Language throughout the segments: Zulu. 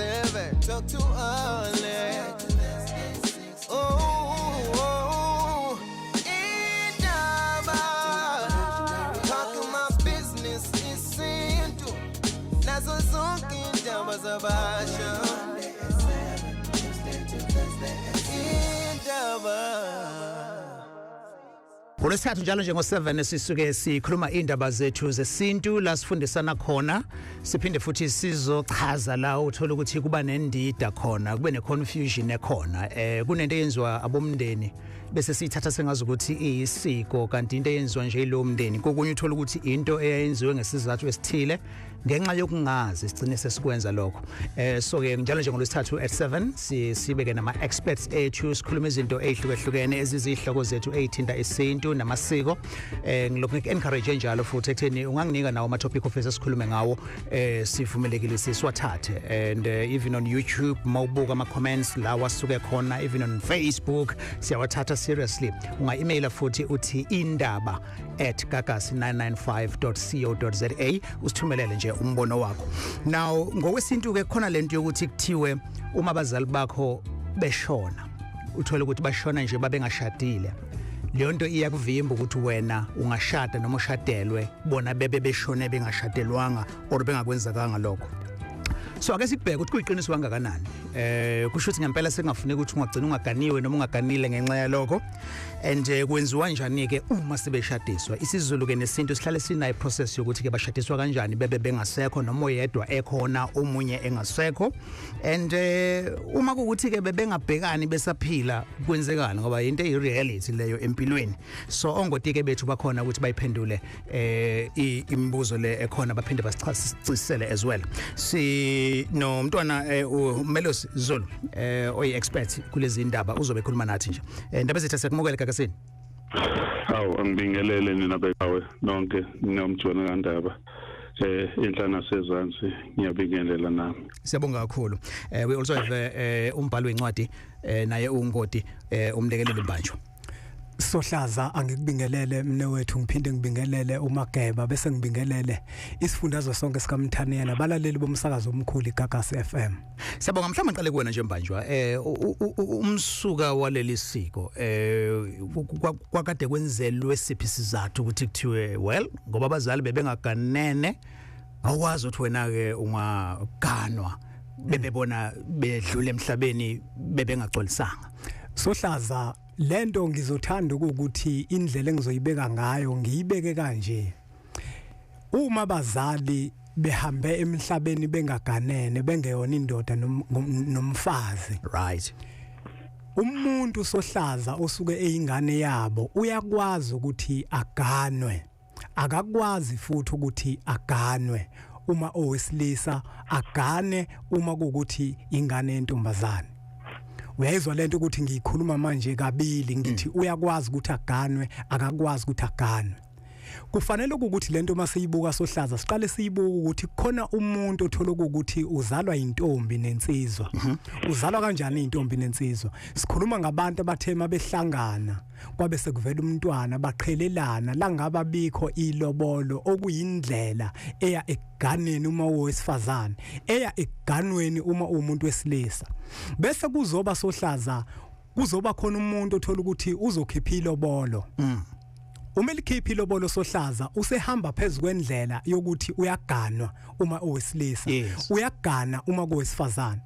7, talk too early. Oh, Indaba, talking my business isintu, nazo zonke indaba zabashona. Kulesithathu njalo njengo7 sisuke sikhuluma indaba zethu zesintu la sifundisana khona siphinde futhi sizochaza la uthola ukuthi kuba nendida khona kube neconfusion ekhona kunento eyenziwa abomndeni bese sithatha sengazi ukuthi iyisiko kanti into eyenziwa nje lo mndeni kokunye uthola ukuthi into eyenziwe ngesizathu esithile ngenxa yokungazi sigcine sesikwenza lokho so ke njalo njengolwesithathu at 7 sibeke nama experts ethu sikhuluma izinto ezihlukahlukene ezizihloko zethu ezithinta isintu namasiko ngilokhu encourage njalo futhi ekutheni unganginika nawo ama topic ofisa sikhulume ngawo sivumelekile siswathathe and even on YouTube mawubuka ama comments la wasuke khona even on Facebook siyawathatha seriously unga-emaila futhi uthi indaba@gagasi995.co.za usithumelele nje umbono wakho. Now ngokwesintu ke khona lento yokuthi kuthiwe uma abazali bakho beshona uthola ukuthi bashona nje bebengashadile leyo nto iyakuvimba ukuthi wena ungashada noma ushadelwe bona beshone bengashadelwanga or bengakwenzakanga lokho. So ake sibheke ukuthi kuyiqiniso ungakakabashadisi kusho ukuthi ngempela sengafuneka ukuthi ungagcina ungaganiwe noma ungaganile ngenxa yalokho and kwenziwa njani ke uma sebeshadiswa isiZulu ke nesintu sihlale sina iprocess yokuthi ke bashadiswa kanjani bengasekho noma oyedwa ekhona omunye engasekho and uma kuukuthi ke bebengabhekani besaphila kwenzekani ngoba into eyireality leyo empilweni. So Ongoti ke bethu bakhona ukuthi bayiphendule imibuzo le ekhona baphinde basichasisele as well. No mntwana uMelos Zulu oyi expert kulezi indaba uzobe ekhuluma nathi nje indaba zethu siyakumukela Gagasini. Hawu angibingelele nina bekawe nonke nomjona kaNdaba inhlana sezansi ngiyabingelela nami. Siyabonga kakhulu. We also have umbhalo wencwadi naye uNgoti umlekeleli imbanjwa. Sohlaza angikubingelele mne wethu ngiphinde ngibingelele uMageba bese ngibingelele isifundazwe sonke sikaMthiyane nabalaleli bomsakazo omkhulu iGagasi FM. Siyabonga mhlawumbe ngiqale kuwena nje mbanjwa umsuka waleli siko kwakade kwenzelwe siphi sizathu ukuthi kuthiwe well ngoba abazali bebengaganene awukwazi ukuthi wena ke ungaganwa bebebona bedlule emhlabeni bebengagcolisanga. Sohlaza lento ngizothanda ukuthi indlela engizoyibeka ngayo ngiyibeke kanje. Uma abazali behambe emhlabeni bengaganene bengeyona indoda nomfazi, right, umuntu Sohlaza osuke eyingane yabo uyakwazi ukuthi aganwe, akakwazi futhi ukuthi aganwe uma owesilisa agane uma kuukuthi ingane yentombazane. Uyayizwa lento ukuthi ngiyikhuluma manje kabili ngithi uyakwazi ukuthi aganwe akakwazi ukuthi aganwe. Kufanele ukuthi lento masiyibuka Sohlaza siqale siyibuka ukuthi khona umuntu othola ukuthi uzalwa intombi nensizwa. Uzalwa kanjani intombi nensizwa? Sikhuluma ngabantu abathema behlangana kwabe sekuvela umntwana baqhelelana la ngaba bikho ilobolo okuyindlela eya eganeni uma owesifazane eya eganweni uma umuntu wesilisa. Bese kuzoba Sohlaza kuzoba khona umuntu othola ukuthi uzokhipha ilobolo. Uma likhipha ilobolo Sohlaza usehamba phezukwendlela yokuthi uyaganwa uma owesilisa, uyagana uma kowesifazane.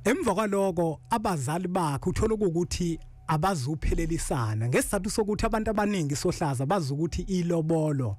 Emva kwaloko abazali bakhe uthola ukuthi abazuphelelisana ngesizathu sokuthi abantu abaningi Sohlaza bazukuthi ilobolo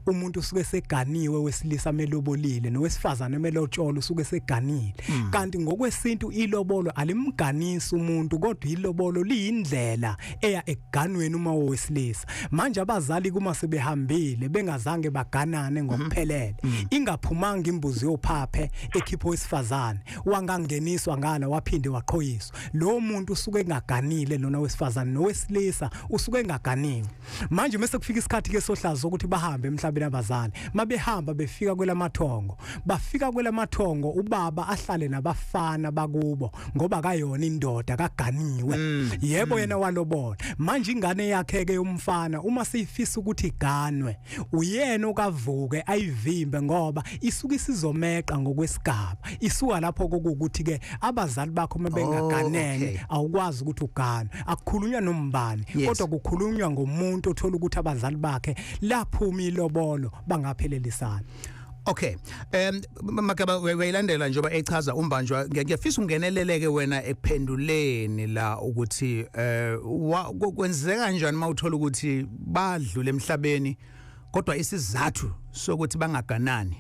umuntu usuke seganiwe wesilisa melobolile nowesifazane melotsholo usuke seganile. Kanti ngokwesintu ilobolo alimganisi umuntu kodwa ilobolo liyindlela eya eganweni uma owesilisa. Manje abazali kuma sebehambile bengazange baganane ngokuphelele ingaphumanga imbuzi yophaphe ekhipho wesifazane wangangeniswa ngala waphinde waqhoyiswa. Lo muntu usuke engaganile lona wesifazane nowesilisa usuke engaganiwe. Manje mase kufika isikhathi ke Sohlaza ukuthi bahambe emhlabeni babe nabazali mabehamba befika kwelamathongo bafika kwelamathongo ubaba ahlale nabafana bakubo ngoba kayona indoda kaganiwe yebo yena walobona manje ingane yakhe ke umfana uma seyifisa ukuthi iganwe uyena okavuke ayivimbe ngoba isuke isizomeqa ngokwesigaba isuka lapho ukuthi ke abazali bakho mabengaganene awukwazi ukuthi ugane akukhulunywa nombani kodwa kukhulunywa ngomuntu othola ukuthi abazali bakhe laphuma ilobolo bangaphelelisana. Okay. Makaba weyilandela njengoba echaza umbanjwa ngiyafisa ungeneleleke wena ekuphenduleni la ukuthi kwenzeka kanjani mawuthola ukuthi badlule emhlabeni kodwa isizathu sokuthi bangaganani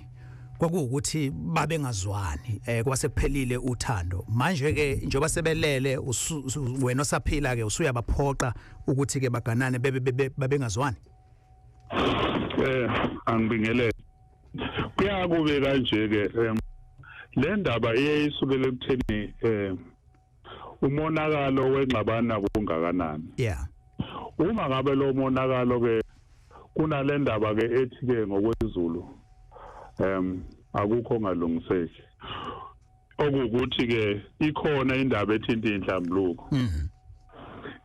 kwakuwukuthi babengazwani kwasekuphelile uthando manje ke njengoba sebelele wena osaphila ke usuyabaphoqa ukuthi ke baganane babengazwani. Angibingelele kuyakube kanje ke le ndaba iyisukele ekutheni umonakalo wengxabana kungakanani. Uma ngabe lo monakalo ke kunale ndaba ke ethi ke ngokwezulu akukho ngalungiseki okukuthi ke ikhona indaba ethinta inhlambuluko.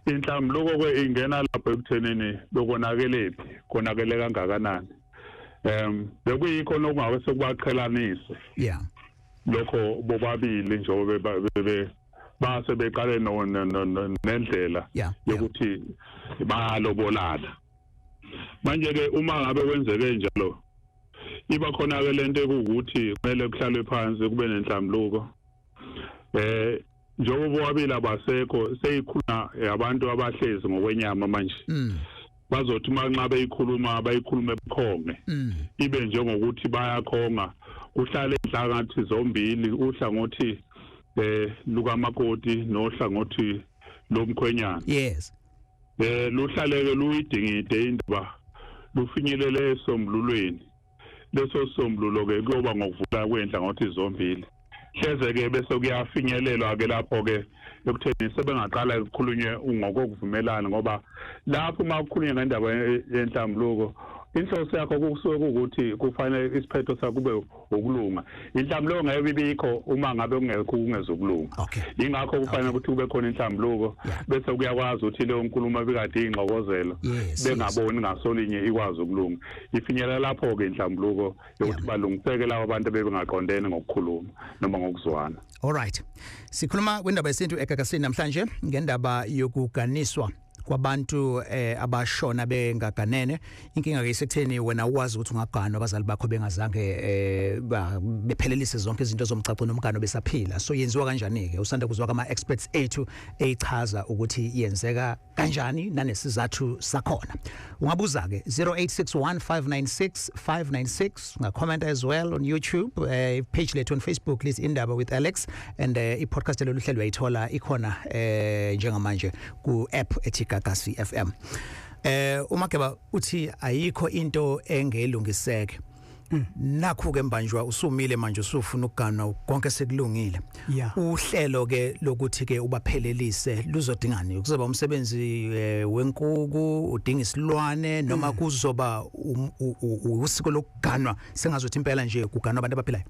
Inhlambuluko ke ingena lapho ekuthenini lokonakelephi konakele kangakanani. Bekuyikho nokungabe sekubaqhelanise lokho bobabili njengoba base beqale nendlela yokuthi balobolana manje ke uma ngabe kwenzeke njalo iba khona ke lento ekuthi kumele kuhlalwe phansi kube nenhlambuluko njengoba bobabili abasekho seyikhuluma abantu abahlezi ngokwenyama manje bazothi manxa beyikhuluma bayikhulume ebukhonge ibe njengokuthi bayakhonga kuhlale inhlangathi zombili uhlangothi lukamakoti nohlangothi lomkhwenyana luhlale ke luyidingide indaba lufinyelele esombululweni leso sombululo ke kuyoba ngokuvula kwenhlangothi zombili hleze ke bese kuyafinyelelwa ke lapho ke ekutheni sebengaqala ukukhulunywe ngokuvumelana ngoba lapho uma ukukhulunywa ngendaba yenhlambuluko inhloso yakho kusuke ukuthi kufanele isiphetho sakho kube ukulunga inhlambuluko ngeke ibikho uma ngabe kungekho kungezokulunga ingakho kufanele ukuthi kube khona inhlambuluko bese kuyakwazi ukuthi leyo nkulumo bekade ingxokozelo bengaboni ngasolinye ikwazi ukulunga ifinyelela lapho ke inhlambuluko yokuthi balungiseke labo abantu bebengaqondene ngokukhuluma noma ngokuzwana. Alright, sikhuluma kwindaba yesintu egagasini namhlanje ngendaba yokuganiswa kwabantu abashona bengaganene. Inkinga ke isekutheni wena ukwazi ukuthi ungaganwa abazali bakho bengazange bephelelise zonke izinto zomcaco nomgano besaphila. So yenziwa kanjani ke? Usanda kuzwa kama experts ethu echaza ukuthi yenzeka kanjani nanesizathu sakhona. Ungabuza ke 0861596596 ngacomment as well on YouTube, page lethu on Facebook please Indaba with Alex, and i-podcast lolu hlelo uyayithola ikhona njengamanje ku app ethi Gagasi FM. Umakeba uthi ayikho into engelungiseke. Nakho ke mbanjwa usumile manje usufuna ukuganwa konke sekulungile. Uhlelo ke lokuthi ke ubaphelelise luzodingani kuzoba umsebenzi wenkuku udinga isilwane noma kuzoba usiko lokuganwa sengazothi impela nje kuganwa abantu abaphilayo.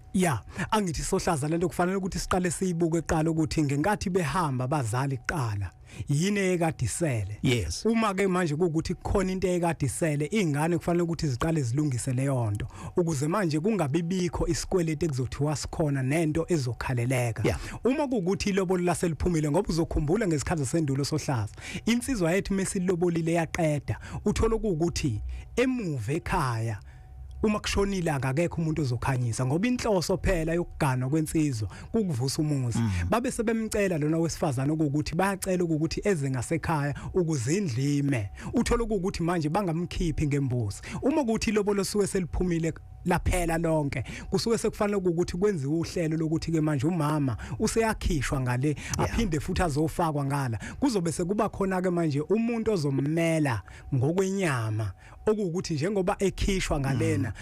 Angithi sohlaza lento kufanele ukuthi siqale siyibuke eqala ukuthi ngenkathi behamba abazali iqala yini ekadisele. Uma ke manje ukuthi kukhona into ekadisele ingane kufanele ukuthi ziqale zilungise leyo nto ukuze manje kungabibikho isikweleti ekuzothiwa sikhona nento ezokhaleleka. Uma ukuthi ilobolo laseliphumile ngoba uzokhumbula ngesikhathi sendulo sohlaza insizwa yethu mesilobolile yaqeda uthola ukuthi emuva ekhaya uma kushonile akakekho umuntu ozokhanyisa ngoba inhloso phela yokuganwa kwensizwa kukuvusa umuzi. Babe sebemcela lona wesifazana ukuthi bayacela ukuthi eze ngasekhaya ukuzindlime uthola ukuthi manje bangamkhiphi ngembuzi. Uma ukuthi ilobolo suke seliphumile laphela lonke kusuke sekufanele ukuthi kwenziwe uhlelo lokuthi ke manje umama useyakhishwa ngale aphinde futhi azofakwa ngala kuzobe sekuba khona ke manje umuntu ozommela ngokwenyama okuwukuthi njengoba ekhishwa ngalena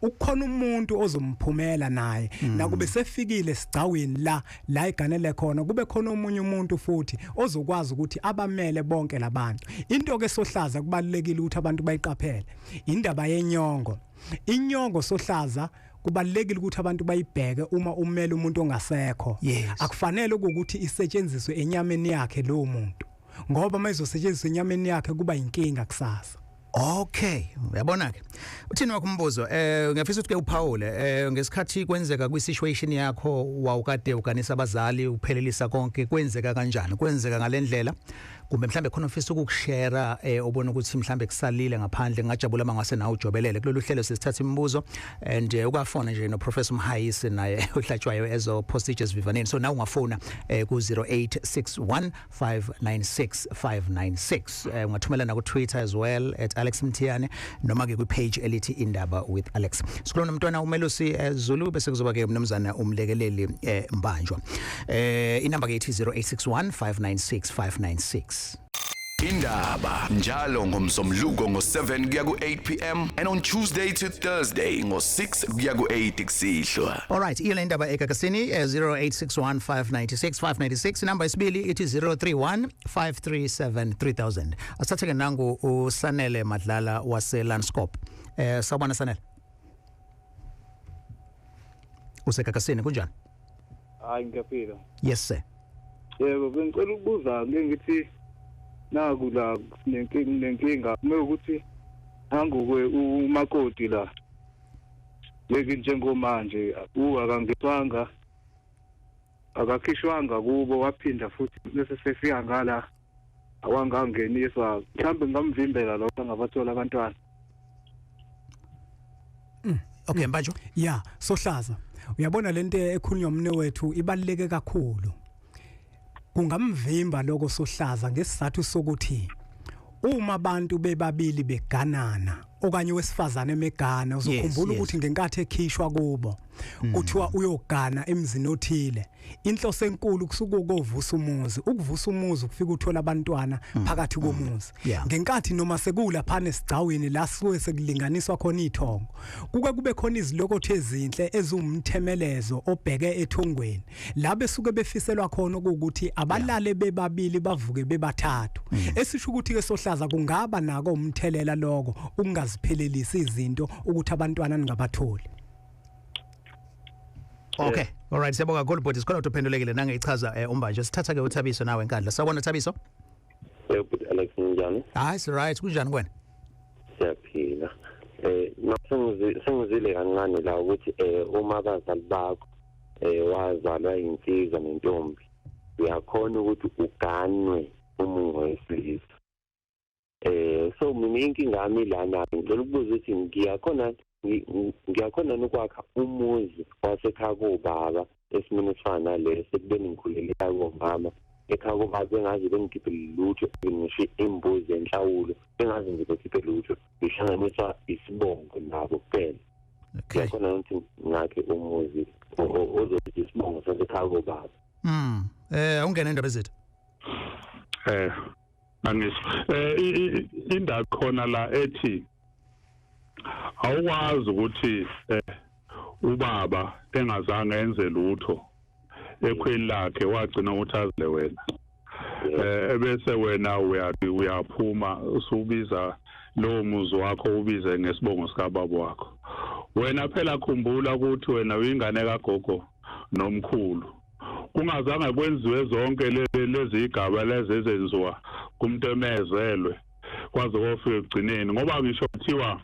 ukukhona umuntu ozomphumela naye nakube sefikile sigcaweni la iganele khona kube khona omunye umuntu futhi ozokwazi ukuthi abamele bonke labantu. Into ke sohlaza kubalekile ukuthi abantu bayiqaphele indaba yenyongo. inyongo sohlaza kubalekile ukuthi abantu bayibheke uma umele umuntu ongasekho akufanele ukuthi isetshenziswe enyameni yakhe lo muntu ngoba mayizosetshenziswa enyameni yakhe kuba inkinga kusasa. Okay, uyabona ke. Uthini wakumbuzo? Ngiyafisa ukuthi ke uPaul ngesikhathi kwenzeka kwisituation yakho wawukade uganisa abazali uphelelisa konke kwenzeka kanjani? Kwenzeka ngalendlela kumbe mhlambe khona ufisa ukushare ubona ukuthi mhlambe kusalile ngaphandle ngajabula mangase nawe ujobelele kulolu hlelo sesithatha imibuzo and ukafona nje no Professor Mhayisi naye uhlatshwayo ezo procedures vivaneni. So nawe ungafona ku 0861596596 ungathumela na ku Twitter as well @Alex Mthiyane noma ke ku page elithi Indaba with Alex. Sikhuluma nomntwana uMelusi Zulu bese kuzoba ke umnumzana umlekeleli Mbanjwa. Inamba ke ithi 0861596596. Indaba njalo ngomsombuluko ngo7 kuya ku8 pm and on Tuesday to Thursday ngo6 kuya ku8 kusihlwa. All right, ile indaba ekakasini 0861596596 number isibili ithi 0315373000. Asathe ke nangu uSanele Madlala wase Landscape. Sawubona Sanele. Usekakasini kunjani? Hayi ngiyaphila. Yes sir. Yebo bengicela ukubuza ngithi naku la nenkinga ukuthi angukwe umakoti la yeke njengomanje akangithwanga akakhishwanga kubo waphinda futhi bese sefika ngala awangangeniswa mhlambe ngamvimbela lokho angabathola abantwana. Okay Mbanjwa. Yeah, sohlaza. Uyabona lento ekhulunywa umnewethu ibaluleke kakhulu. Kungamvimba lokho sohlaza ngesizathu sokuthi uma abantu bebabili beganana okanye wesifazane emegana uzokhumbula ukuthi ngenkathi ekhishwa kubo kuthiwa uyogana emzini othile inhloso enkulu kusuka ukuvusa umuzi ukufika uthola abantwana phakathi komuzi ngenkathi noma sekula phane sigcawini la suke sekulinganiswa khona ithongo kube khona izilokothe ezinhle ezumthemelezo obheke ethongweni la besuke befiselwa khona ukuthi abalale bebabili bavuke bebathathu esisho ukuthi ke sohlaza kungaba nako umthelela lokho ukungaziphelelisa izinto ukuthi abantwana ningabatholi. Okay, all right, siyabonga kakhulu but sikhona ukuphendulekile nangeyichaza uMbanjwa sithatha ke uThabiso nawe enkandla. Sawubona Thabiso? But Alex njani? Hayi, it's right. Kunjani kwena? Siyaphila. Sengizile kancane la ukuthi uma abazali bakho wazalwa insizwa nentombi uyakhona ukuthi uganwe umungo wesilisa. So mina inkinga yami lana ngicela ukubuza ukuthi ngiyakhona nokwakha umuzi wasekhaya kobaba esimene esifana leso kubeni ngikhulele komama ekhaya kobaba bengazi bengikhiphele lutho ngisho imbuzi enhlawulo bengazi ngizokhiphe lutho ngihlanganisa isibongo nabo kuphela. Ngiyakhona ukuthi ngakhe umuzi ozothi isibongo sasekhaya kobaba. Ungena endaba ezethu. Indaba khona la ethi awukwazi ukuthi ubaba engazange enze lutho ekhweli lakhe wagcina ukuthi azile wena ebese wena uyaphuma usubiza lowo muzi wakho ubize ngesibongo sikababa wakho wena phela khumbula ukuthi wena uyingane kagogo nomkhulu kungazange kwenziwe zonke lezi igaba lezi ezenziwa kumtemezelwe kwaze kofika egcineni ngoba ngisho kuthiwa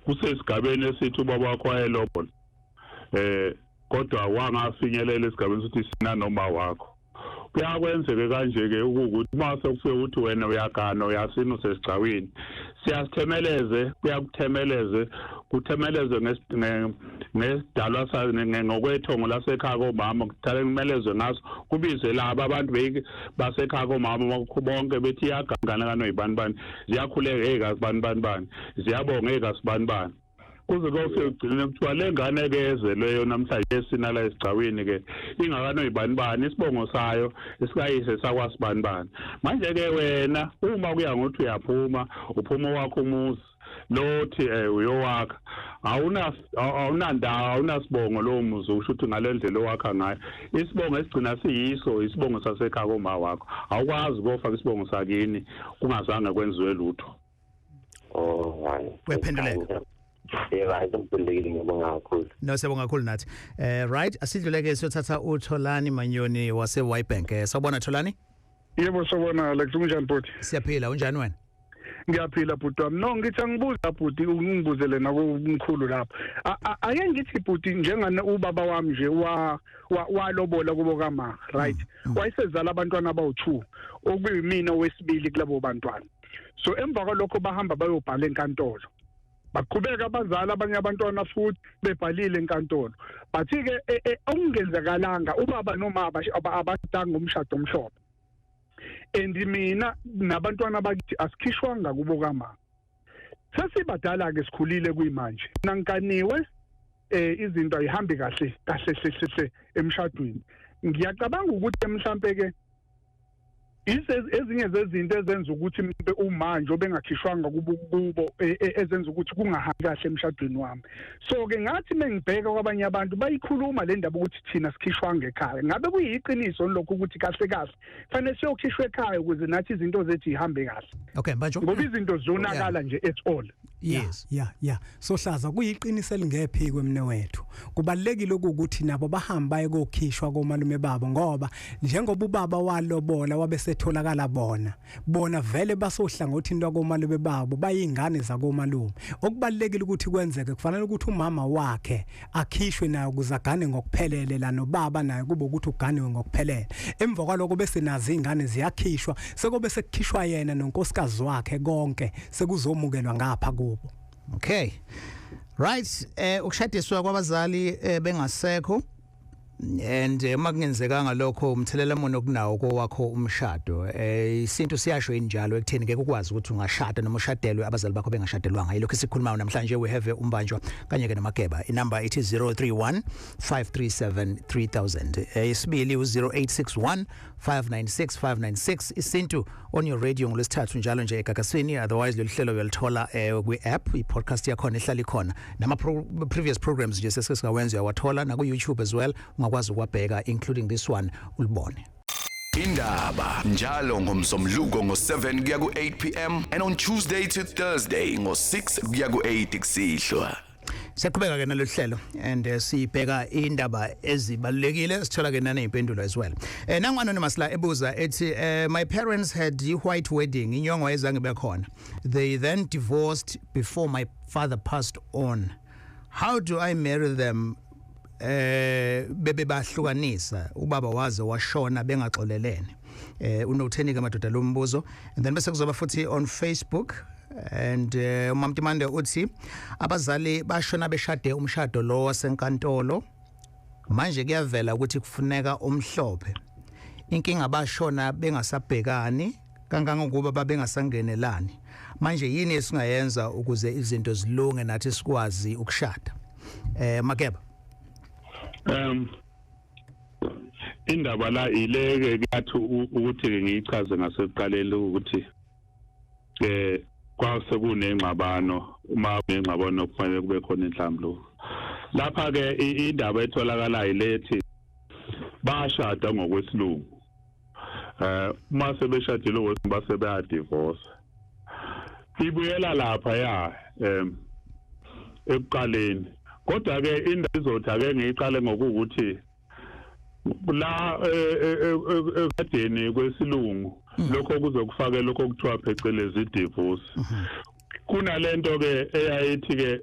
kusesigabeni esithi ubaba wakho wayelobola kodwa wangafinyelela esigabeni sithi sina noma wakho kuyakwenzeke kanje ke ukuthi mase kufike ukuthi wena uyagana uyasina usesigcawini siyasithemeleze kuthemeleze ngesidalwa sakhe ngokwethongo lasekhaya komama kuthale kumelezwe ngaso kubize laba abantu basekhaya komama bonke bethi iyagangana kanoyibani ziyakhuleka ezibani ziyabonga ezibani kuze kofike ugcine kuthiwa lengane ke ezelweyo namhlanje esinala esigcawini ke ingakanoyibani isibongo sayo esikayise sakwasibani manje ke wena uma kuya ngokuthi uyaphuma uphuma wakho umuzi lothi uyowakha awunasibongo lo muzi usho ukuthi ngalendlela owakha ngayo isibongo esigcina siyiso isibongo sasekhaya koma wakho awukwazi ukufaka isibongo sakini kungazange kwenziwe lutho. Wephenduleka. right ngibulekile ngibonga kakhulu. No siyabonga kakhulu nathi. Right, asidluleke siyothatha uTholani Manyoni wase Whitebank. Sawubona Tholani? Yebo sawubona Alex, unjani bhuti? Siyaphila, unjani wena? Ngiyaphila bhuti wami. No ngithi angibuza bhuti ungibuzele nakumkhulu lapha. Ake ngithi bhuti njengana ubaba wami nje walobola kubo kama, right? Wayesezala abantwana abawu2 okuyimina wesibili kulabo bantwana. So emva kwalokho bahamba bayobhala enkantolo. Baqhubeka abazali abanye abantwana futhi bebhalile enkantolo. Bathi ke okungenzakalanga ubaba noma abadanga umshado omhlophe. And mina nabantwana bakithi asikhishwanga kubo kama. Sasibadala ke sikhulile kuyimanje. Nankaniwe izinto ayihambi kahle emshadweni. Ngiyacabanga ukuthi mhlambe ke ezinye zezinto ezenza ukuthi umanje obengakhishwanga kubo ezenza ukuthi kungahambi kahle emshadweni wami. So ke ngathi mengibheka kwabanye abantu bayikhuluma le ndaba ukuthi thina sikhishwanga ekhaya. Ngabe kuyiqiniso lokho ukuthi kahle kahle fanele siyokhishwe ekhaya ukuze nathi izinto zethu zihambe kahle. Okay, manje ngoba izinto zonakala nje at all. Yes. Yeah. Sohlaza kuyiqiniso elingephi kwemne wethu. Kubalekile ukuthi nabo bahamba bayokhishwa komalume babo ngoba njengoba ubaba walobola wabesetholakala bona vele basohlangothi into komalume babo bayingane zakomalume. Okubalekile ukuthi kwenzeke kufanele ukuthi umama wakhe akhishwe nayo ukuzagane ngokuphelele la nobaba naye kube ukuthi uganiwe ngokuphelele. Emva kwaloko bese nazi ingane ziyakhishwa sekobe sekukhishwa yena nonkosikazi wakhe konke sekuzomukelwa ngapha kubo. Okay. Right, ukushadiswa kwabazali bengasekho and makungenzekanga lokho umthelela mono okunawo kwakho umshado. Isintu siyasho injalo ekutheni ke ukwazi ukuthi ungashada noma ushadelwe abazali bakho bengashadelwanga. Yilokho sikhuluma namhlanje we have umbanjwa kanye ke namageba. Inumber it is 031 537 3000. Isibili u0861 596 596. Isintu on your radio ngolesithathu njalo nje egagasini, otherwise lolu hlelo uyalithola kwi-app, i-podcast yakhona ihlala ikhona. Nama previous programs nje sesikawenza uyawathola na ku YouTube as well, ungakwazi ukwabheka including this one ulibone. Indaba njalo ngomsomluko ngo7 kuya ku8 PM and on Tuesday to Thursday ngo6 kuya ku8 kusihlwa. Siyaqhubeka ke nalolu hlelo and sibheka indaba ezibalekile sithola ke nane impendulo as well. Nangu anonymous la ebuza ethi my parents had a white wedding inyongo ayizange bekhona. They then divorced before my father passed on. How do I marry them? Bebe bahlukanisa ubaba waze washona bengaxolelene. Unotheni ke madoda lo mbuzo and then bese kuzoba futhi on Facebook. And uMamtimande uthi abazali bashona beshade umshado lo wasenkantolo manje kuyavela ukuthi kufuneka omhlophe inkinga bashona bengasabhekani kangangokuba babengasangenelani manje yini esingayenza ukuze izinto zilunge nathi sikwazi ukushada. Mageba indaba la ileke kathi ukuthi ngiyichaze ngaseqaleni ukuthi kwase kunengxabano uma kunengxabano kufanele kube khona inhlambulo lapha ke indaba etholakala ilethi bashada ngokwesilungu uma sebeshadile base baya divorce ibuyela lapha ya ekuqaleni kodwa ke indaba izotha ke ngiyiqale ngokuthi la ekadeni kwesilungu lokho kuzokufaka lokho kuthiwa phecelezi divorce. Kuna lento ke eyayithi ke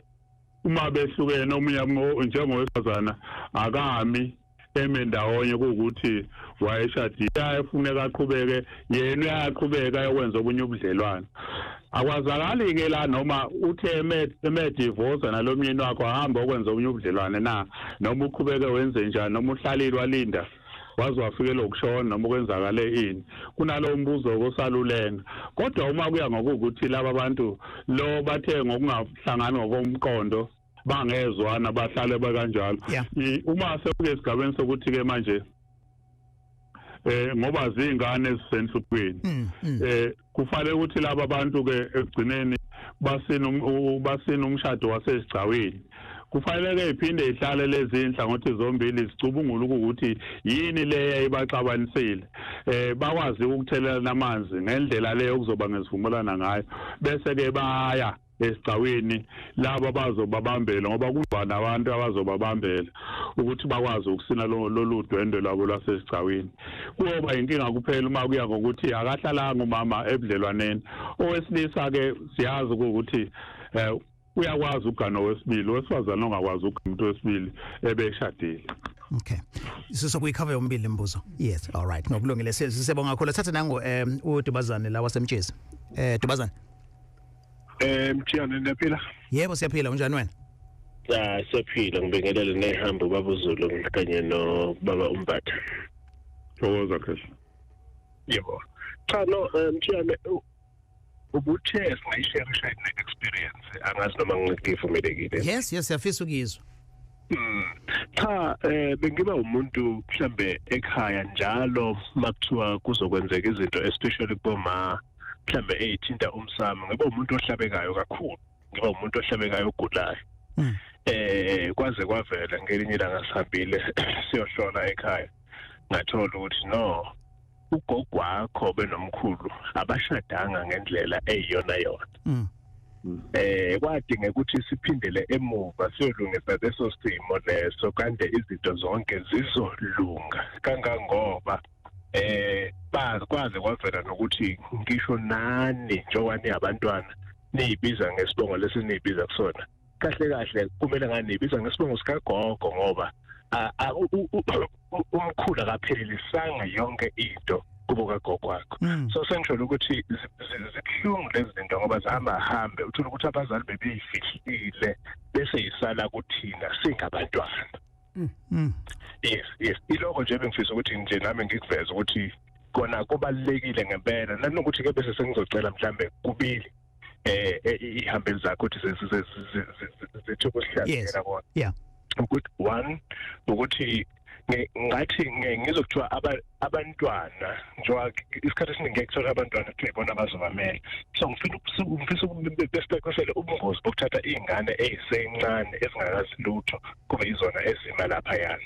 uma behlukene omunye njengowesifazana akami emendawonye ukuthi wayeshadile efuneka aqhubeke yena uyaqhubeka yokwenza obunye ubudlelwane. Akwazakali ke la noma uthe eme divorce nalomyeni wakho ahamba okwenza obunye ubudlelwane na noma uqhubeke wenze njani noma uhlalile walinda waze wafikela ukushona noma kwenzakale ini kunalo mbuzo kosalulenga kodwa uma kuya ngokuthi laba bantu lo bathe ngokungahlangani ngokomqondo bangezwana bahlale bakanjalo uma sekuke esigabeni sokuthi ke manje ngoba zingane ezisenhlupweni kufanele ukuthi laba bantu ke egcineni basina umshado wasezigcaweni kufanele iphinde ihlale lezi inhlangothi zombili zicubungula ukuthi yini leyo ibaxabanisile bakwazi ukuthelela namanzi ngendlela leyo kuzoba ngesivumelana ngayo bese ke baya esicawini laba bazobabambela ngoba kuba nabantu abazobabambela ukuthi bakwazi ukusina lolu dwendwe labo lwasesicawini. Kuyoba inkinga kuphela uma kuya ngokuthi akahlalanga umama ebudlelwaneni. Owesilisa ke siyazi ukuthi uyakwazi ukugana owesibili, owesifazane ongakwazi ukugana umuntu wesibili ebeshadile. Okay. Sizokuyikhava yombili imbuzo. Yes, all right. Ngokulungile sisebonga kakhulu. Thatha nango uDubazane la wasemtshezi. Dubazane. Mthiyane niyaphila? Yebo siyaphila, unjani wena? Siyaphila, ngibingelele nehambo ubaba uZulu kanye no baba uMbatha. Thokoza kahle. Yebo. Cha no Mthiyane ubuthe singayishare experience angazi noma ngivumelekile. Yes, siyafisa ukuzwa. Cha bengiba umuntu mhlambe ekhaya njalo makuthiwa kuzokwenzeka izinto especially kuboma mhlambe eyithinta umsamo, ngiba umuntu ohlabekayo kakhulu, ngiba umuntu ohlabekayo ogulayo. Kwaze kwavela ngelinye ilanga sihambile siyohlola ekhaya, ngathola ukuthi no, ugogo wakho benomkhulu abashadanga ngendlela eyiyona yona. Kwadingeka ukuthi siphindele emuva siyolungisa leso simo leso kanti izinto zonke zizolunga kangangoba kwaze kwavela nokuthi ngisho nani njengani abantwana niyibiza ngesibongo lesiniyibiza kusona. Kahle kahle kumele nganiyibiza ngesibongo sikagogo ngoba umkhulu akaphelelisanga yonke into kubo kagogo wakho. So sengisho ukuthi zibuhlungu lezi zinto ngoba zihamba hambe uthola ukuthi abazali bebeyifihlile bese yisala kuthina singabantwana. Yes iloko nje bengifisa ukuthi nje nami ngikuveze ukuthi kona kubalekile ngempela nanokuthi ke bese sengizocela mhlambe kubili ihambeli zakho ukuthi zethu kuhlala kona. Yeah. Ukuthi one ukuthi ngathi ngizokuthiwa abantwana njengoba isikhathi esiningi ngekuthola abantwana kuyibona abazobamela. So ngifisa ukubesibekosele ubungozi bokuthatha izingane ezisencane ezingakazi lutho kube izona ezima lapha yana.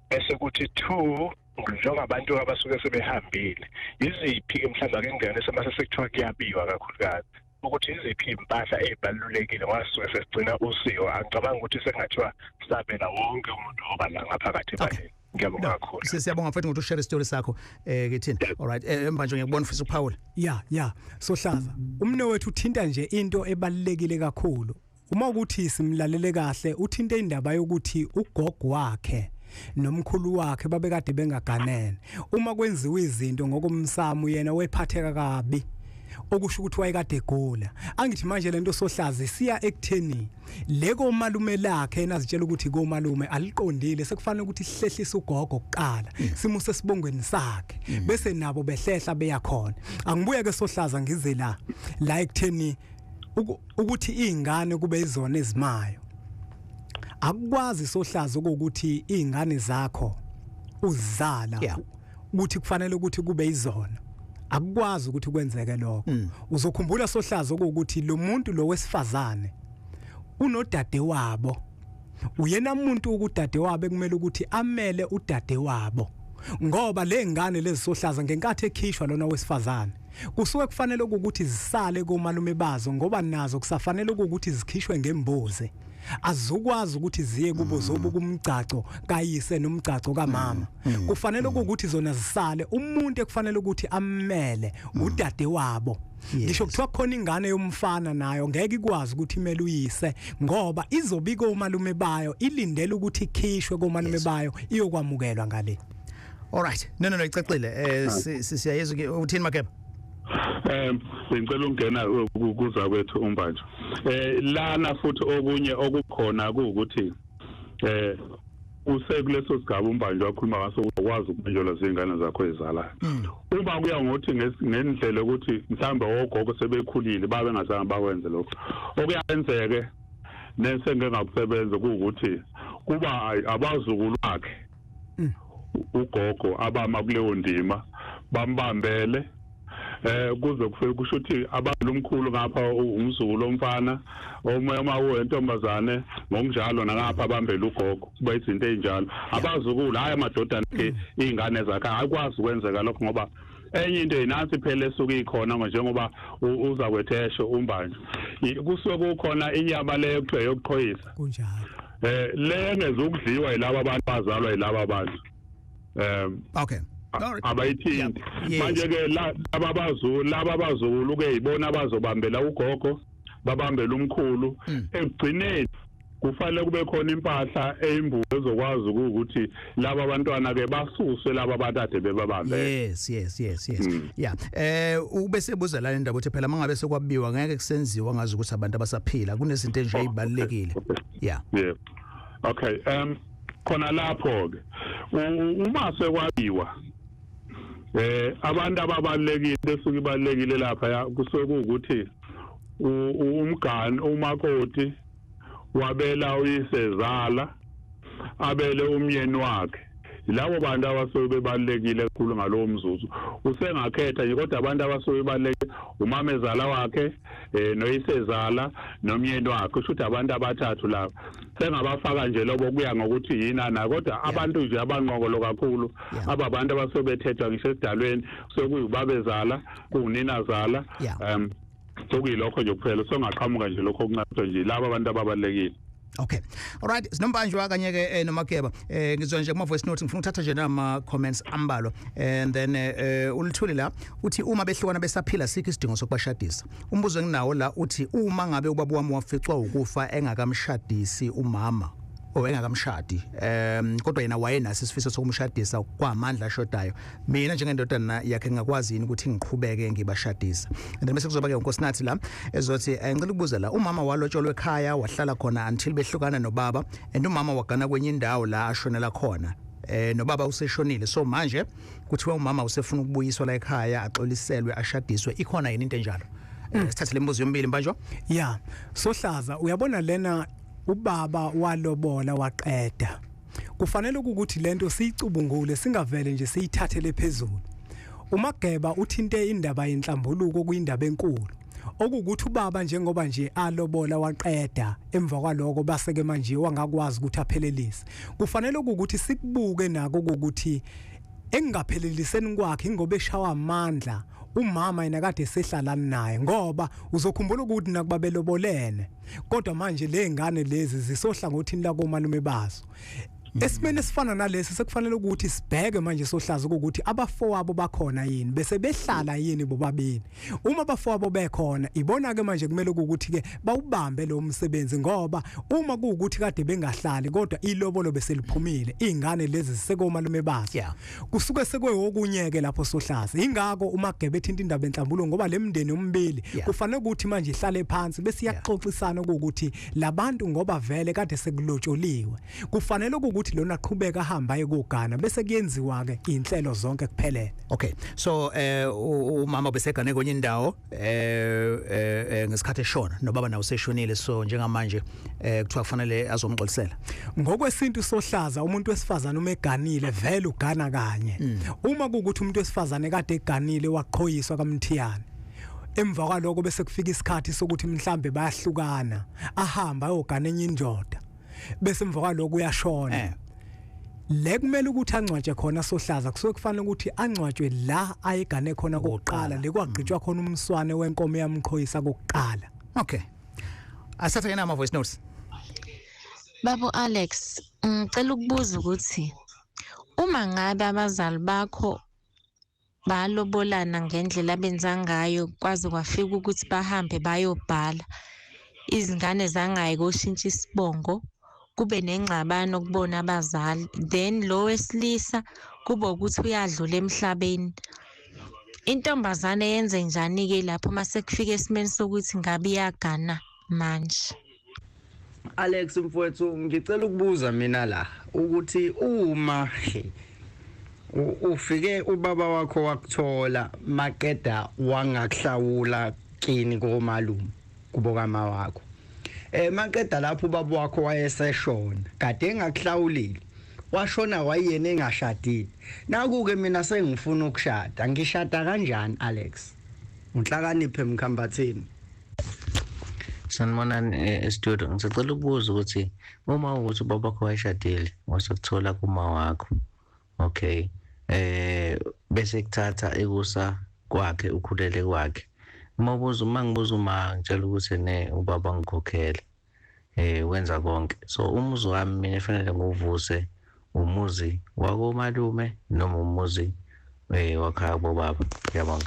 Bese kuthi two njengabantu abasuke sebehambile iziphi mhlawumbe ake ngene semase sekuthiwa kuyabiwa kakhulukazi ukuthi iziphi impahla ezibalulekile ngasuke sesigcina usiko. Angicabanga ukuthi sengathiwa sabela wonke umuntu oba la ngaphakathi ebaleni. Ngiyabonga kakhulu. Siyabonga futhi ngokuthi ushare istory sakho kithini. All right. Emva nje ngiyakubona ufisa uPaul. Yeah. Sohlaza. Umno wethu uthinta nje into ebalekile kakhulu. Uma ukuthi simlalele kahle uthinta indaba yokuthi ugogo wakhe nomkhulu wakhe babekade bengaganene. Uma kwenziwa izinto ngokomsamo yena wephatheka kabi. Okusho ukuthi wayekade egula. Angithi manje lento Sohlaza siya ekutheni leko malume lakhe enazitshela ukuthi ko malume aliqondile sekufanele ukuthi sihlehlise ugogo kuqala simuse sibongweni sakhe bese nabo behlehla beyakhona. Angibuye ke Sohlaza ngize la ekutheni ukuthi izingane kube izona ezimayo. Akukwazi Sohlaza ukuthi izingane zakho uzala ukuthi kufanele ukuthi kube izona. Akukwazi ukuthi kwenzeke lokho. Uzokhumbula Sohlaza ukuthi lo muntu lo wesifazane unodade wabo. Uyena umuntu ukudade wabo ekumele ukuthi amele udade wabo. Ngoba lengane lezi Sohlaza ngenkathi ekhishwa lona wesifazane kusuke kufanele ukuthi zisale komalume bazo ngoba nazo kusafanele ukuthi zikhishwe ngembuzi. Azukwazi ukuthi ziye kubo zobuka umgcaco kayise nomgcaco kamama. Kufanele ukuthi zona zisale umuntu ekufanele ukuthi amele udade wabo. Ngisho kuthiwa khona ingane yomfana nayo ngeke ikwazi ukuthi imele uyise ngoba izobika umalume bayo ilindele ukuthi ikhishwe komalume bayo iyokwamukelwa ngale. All right. No icacile. Siyayezwa uthini Makeba? Ngicela ungena kuza kwethu umbanje. Lana futhi okunye okukhona ukuthi usekuleso sigaba umbanje wakhuluma ngaso ukwazi ukubenjola zingane zakho ezalayo. Uma kuya ngokuthi ngendlela ukuthi mhlambe ogogo sebekhulile babe ngazange bakwenze lokho. Okuyenzeke nesenge ngakusebenza ukuthi kuba abazukulu bakhe ugogo abama kuleyo ndima bambambele kuze kufike kusho ukuthi abalumkhulu ngapha umzulu omfana uma wentombazane ngokunjalo nangapha abambela ugogo kuba izinto ezinjalo abazukulu hayi amadodana ke izingane zakhe akwazi ukwenzeka lokho ngoba enye into inansi phela esuke ikhona njengoba uza kwethesho umbanjwa kusuke kukhona inyama leyo kuthiwa yokuqhoyisa kunjalo le ngezukudliwa yilabo abantu bazalwa yilabo abantu okay abayithinti manje ke laba abazulu ke yibona abazobambela ugogo babambela umkhulu ekugcineni kufanele kube khona impahla eyimbuzo ezokwazi ukuthi laba abantwana ke basuswe laba abathathe bebabambe yes yeah ubese buzela le ndaba uthi phela mangabe sekwabiwa ngeke kusenziwa ngazi ukuthi abantu abasaphila kunezinto nje ezibalekile yeah okay khona lapho ke uma sekwabiwa abantu ababalekile besuke ibalekile lapha kusuke ukuthi umgani umakoti wabela uyisezala abele umyeni wakhe labo bantu abasuke bebalekile kakhulu ngalowo mzuzu usengakhetha nje kodwa abantu abasuke bebalekile umama ezala wakhe noyisezala nomyeni wakhe kusho ukuthi abantu abathathu labo sengabafaka nje lobo kuya ngokuthi yini na kodwa abantu nje abanqokolo kakhulu ababantu abasuke bethethwa ngisho esidalweni sekuyibabezala kunina-zala sokuyilokho nje kuphela songaqhamuka nje lokho kungathi nje laba abantu ababalekile okay alright sinombanjwa kanye ke nomakeba ngizwa nje kuma voice note ngifuna ukuthatha nje nama comments ambalwa and then ulithuli la uthi uma behlukana besaphila sikho isidingo sokubashadisa umbuzo enginawo la uthi uma ngabe ubaba wami waficwa ukufa engakamshadisi umama engakamshadi kodwa yena wayenaso isifiso sokumshadisa kwamandla ashodayo mina njengendodana yakhe ngakwazi yini ukuthi ngiqhubeke ngibashadisa and then bese kuzoba ke unkosinathi la ezothi ngicela ukubuza la umama walotsholwe ekhaya wahlala khona until behlukana nobaba and umama wagana kwenye indawo la ashonela khona nobaba useshonile so manje kuthiwa umama usefuna ukubuyiswa la ekhaya axoliselwe ashadiswe ikhona yini into enjalo sithathe lembuzo yombili mbanjwa yeah sohlaza uyabona lena ubaba walobola waqeda kufanele ukuthi lento siyicubungule singavele nje siyithathele phezulu umageba uthinte indaba yenhlambuluko kuyindaba enkulu okukuthi ubaba njengoba nje alobola waqeda emva kwaloko baseke manje wangakwazi ukuthi aphelelise kufanele ukuthi sikubuke nako ukuthi engapheleliseni kwakhe ingoba eshawa amandla umama yena kade sehlala naye ngoba uzokhumbula ukuthi nakubabelobolene kodwa manje lezingane lezi zisohlangothini la komalume bazo esimene esifana nalesi sekufanele ukuthi sibheke manje sohlaza ukuthi abafowabo bakhona yini bese behlala yini bobabili uma abafowabo bekhona ibona ke manje kumele ukuthi ke bawubambe lo msebenzi ngoba uma kuukuthi kade bengahlali kodwa ilobolo beseliphumile izingane lezi zisekumalume bazo kusuke sekwe okunyeke lapho sohlaza ingako umagebe ethinta indaba enhlambulo ngoba lemndeni umbili kufanele ukuthi manje ihlale phansi bese iyaxoxisana ukuthi labantu ngoba vele kade sekulotsholiwe kufanele ukuthi lona qhubeka ahamba ayekugana bese kuyenziwa ke inhlelo zonke kuphelele okay so umama besegane kwenye indawo ngesikhathi eshona nobaba nawo seshonile so njengamanje kuthiwa kufanele azomxolisela ngokwesintu sohlaza umuntu wesifazana uma eganile vele ugana kanye uma kuukuthi umuntu wesifazane kade eganile waqhoyiswa kaMthiyane emva kwaloko bese kufika isikhathi sokuthi mhlambe bayahlukana ahamba ayogana enye indoda bese emva kwaloko uyashona le kumele ukuthi angcwatshe khona sohlaza kusuke kufanele ukuthi angcwatshwe la ayegane khona kokuqala lekwagqitshwa khona umswane wenkomo yamqhoyisa kokuqala okay asatha yena ama voice notes Babo Alex ngicela ukubuza ukuthi uma ngabe abazali bakho balobolana ngendlela benza ngayo kwaze kwafika ukuthi bahambe bayobhala izingane zangaye koshintsha isibongo kube nengxabano kubona abazali then lo wesilisa kube ukuthi uyadlula emhlabeni intombazane yenze njani ke lapho mase kufika esimeni sokuthi ngabe iyagana manje Alex mfowethu ngicela ukubuza mina la ukuthi uma ufike ubaba wakho wakuthola maqeda wangakuhlawula kini komalume kubokama wakho maqeda lapho ubaba wakho wayeseshona kade engakuhlawulile washona wayena engashadile nakuke mina sengifuna ukushada ngishada kanjani Alex unhlakaniphe emkhambathini sanibonani studio ngicela ukubuza ukuthi uma ukuthi ubaba wakho wayeshadile wasukuthola kuma wakho okay bese kuthatha ekusa kwakhe ukhulele kwakhe. Mangibuza uma ngitshela ukuthi ubaba ngikhokhele wenza konke. So umuzi wami mina efanele nguvuse umuzi wakomalume noma umuzi wakhaya bobaba. Ngiyabonga.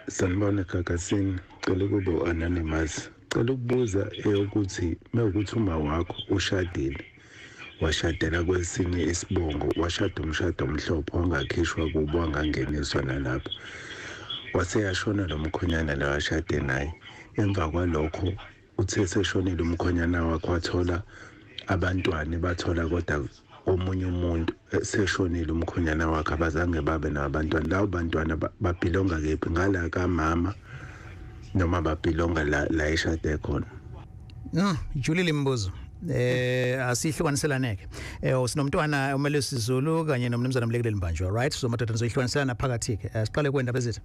Sanibona Kakasini, cela kube anonymous. Cela ukubuza ukuthi mewukuthi uma wakho ushadile, washadela kwesinye isibongo, washada umshado omhlophe ongakhishwa kubo, wangangeniswa nalapho. Waseyashona lo mkhonyana la washade naye. Emva kwalokho uthe seshonile umkhonyana wakhe wathola abantwana, bathola kodwa omunye umuntu seshonile umkhonyana wakhe abazange babe nabantwana. Lawo bantwana babhilonga kephi, ngala kamama noma babhilonga la eshade khona? Julile imbuzo. Asihlukaniselaneke. Sinomntwana umele sizulu kanye nomnumzana Mlekile Mbanjwa, right? So madoda nizohlukaniselana phakathi ke. Siqale kwenda bezithu.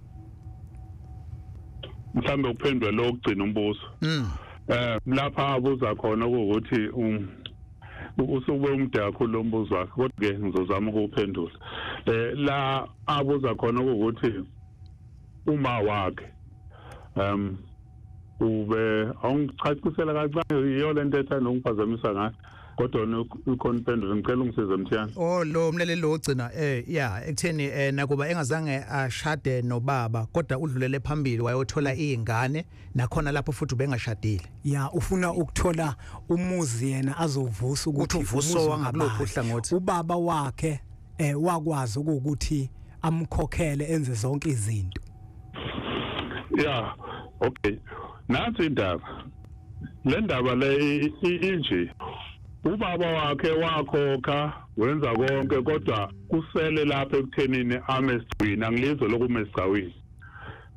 Mhlambe ukuphendula lo kugcina umbuzo. Lapha abuza khona ukuthi usube umde kakhulu lo mbuzo wakhe, kodwa ke ngizozama ukuphendula. La abuza khona ukuthi uma wakhe ube awungichachisela kancane iyo lento ethanda ungiphazamisa ngayo, kodwa ukhona impendulo ngicela ungisize Mthiyane. Lo mleleli lo ogcina ekutheni nakuba engazange ashade nobaba kodwa udlulele phambili wayothola izingane nakhona lapho futhi bengashadile. Ufuna ukuthola umuzi yena azovusa ukuthi uvuso wangakulophi uhlangothi. Ubaba wakhe wakwazi ukuthi amkhokhele enze zonke izinto. Okay. Nansi indaba. Le ndaba le inje. Ubaba wakhe wakhokha wenza konke kodwa kusele lapha ekuthenini amesicwini, angilizwe lokumesicawini.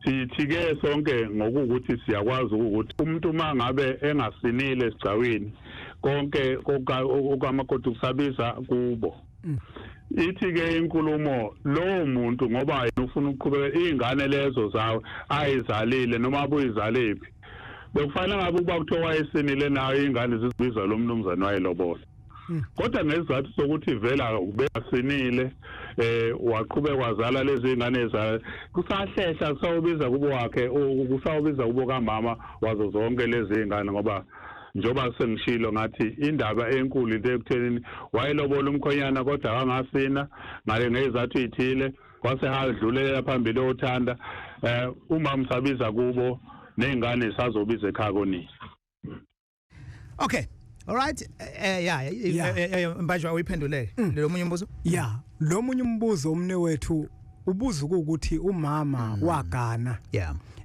Sithi ke sonke ngokuthi siyakwazi ukuthi umuntu mangabe engasinile esicawini konke okamakoti kusabisa kubo. Ithi ke inkulumo lo muntu ngoba yena ufuna ukuqhubeka izingane lezo zawo ayizalile noma abuyizalephi, bekufanele ngabe ukuba kuthiwa wayesinile nayo izingane zizibiza lo mnumzane wayelobola. Kodwa ngesizathu sokuthi vela ubeyasinile waqhubeka wazala lezi izingane zayo, kusahlehla kusawubiza kubo wakhe, kusawubiza kubo kamama wazo zonke lezi izingane, ngoba njoba sengishilo ngathi indaba enkulu into ekuthenini wayelobola umkhonyana kodwa angasina ngale ngezathu ezithile, kwasehadlulela phambili othanda uma msabiza kubo nezingane sazobiza ekhaya konini. Okay, all right. Mbanjwa uyiphenduleke lo munye umbuzo? Lo munye umbuzo umnewethu ubuza ukuthi umama wagana